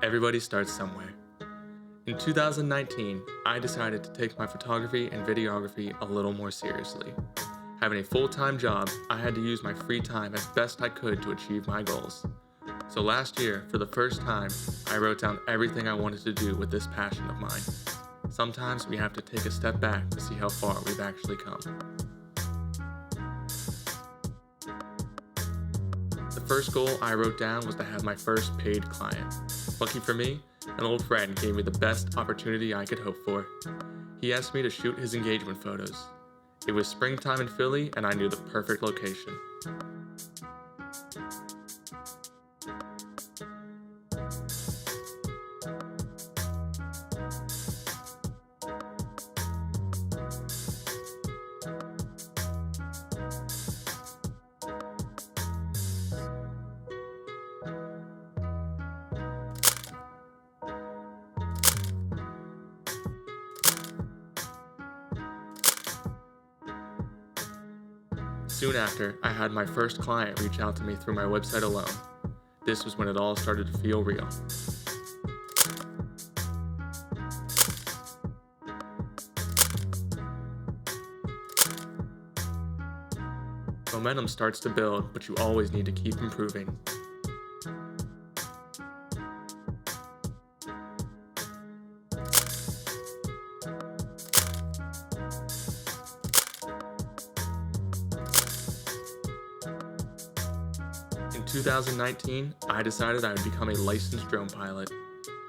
Everybody starts somewhere. In 2019, I decided to take my photography and videography a little more seriously. Having a full-time job, I had to use my free time as best I could to achieve my goals. So last year, for the first time, I wrote down everything I wanted to do with this passion of mine. Sometimes we have to take a step back to see how far we've actually come. The first goal I wrote down was to have my first paid client. Lucky for me, an old friend gave me the best opportunity I could hope for. He asked me to shoot his engagement photos. It was springtime in Philly, and I knew the perfect location. Soon after, I had my first client reach out to me through my website alone. This was when it all started to feel real. Momentum starts to build, but you always need to keep improving. In 2019, I decided I would become a licensed drone pilot.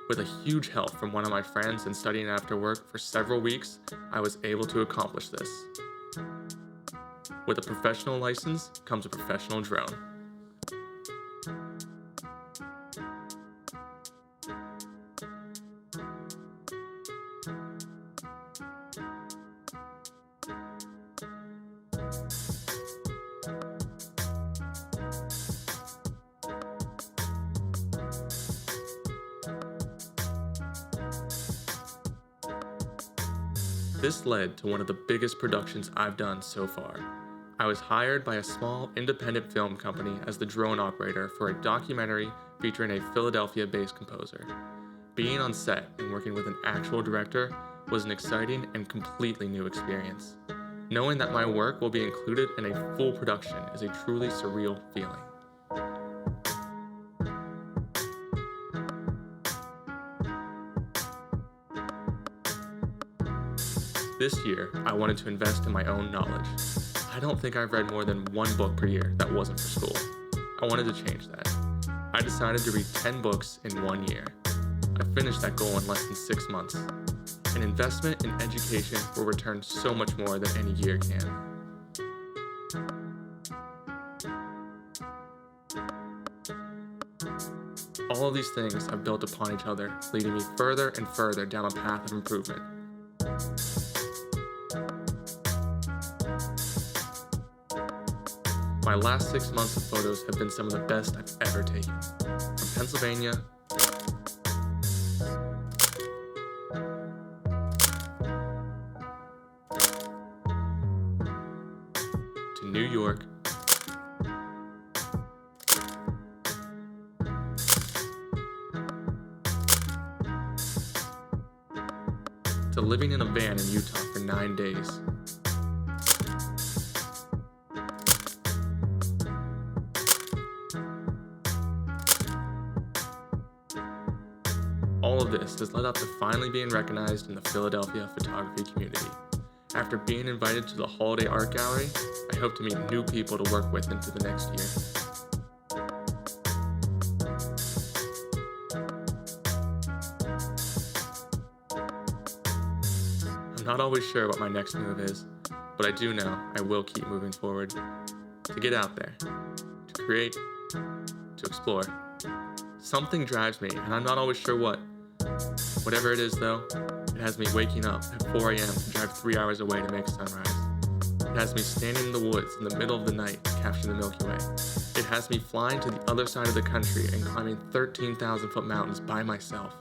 With a huge help from one of my friends and studying after work for several weeks, I was able to accomplish this. With a professional license comes a professional drone. This led to one of the biggest productions I've done so far. I was hired by a small independent film company as the drone operator for a documentary featuring a Philadelphia-based composer. Being on set and working with an actual director was an exciting and completely new experience. Knowing that my work will be included in a full production is a truly surreal feeling. This year, I wanted to invest in my own knowledge. I don't think I've read more than one book per year that wasn't for school. I wanted to change that. I decided to read 10 books in 1 year. I finished that goal in less than 6 months. An investment in education will return so much more than any year can. All of these things have built upon each other, leading me further and further down a path of improvement. My last 6 months of photos have been some of the best I've ever taken. From Pennsylvania to New York to living in a van in Utah for 9 days. All of this has led up to finally being recognized in the Philadelphia photography community. After being invited to the Holiday Art Gallery, I hope to meet new people to work with into the next year. I'm not always sure what my next move is, but I do know I will keep moving forward. To get out there, to create, to explore. Something drives me, and I'm not always sure what. Whatever it is, though, it has me waking up at 4 a.m. to drive 3 hours away to make sunrise. It has me standing in the woods in the middle of the night to capture the Milky Way. It has me flying to the other side of the country and climbing 13,000-foot mountains by myself.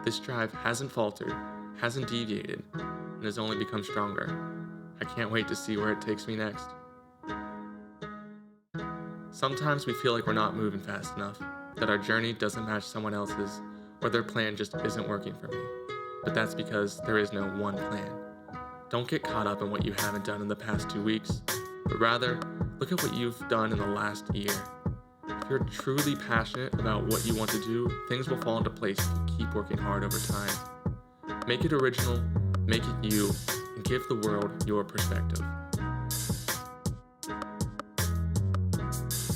This drive hasn't faltered, hasn't deviated, and has only become stronger. I can't wait to see where it takes me next. Sometimes we feel like we're not moving fast enough, that our journey doesn't match someone else's, or their plan just isn't working for me. But that's because there is no one plan. Don't get caught up in what you haven't done in the past 2 weeks, but rather look at what you've done in the last year. If you're truly passionate about what you want to do, things will fall into place if you keep working hard over time. Make it original, make it you, and give the world your perspective.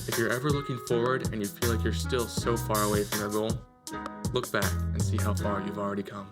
If you're ever looking forward and you feel like you're still so far away from your goal, look back and see how far you've already come.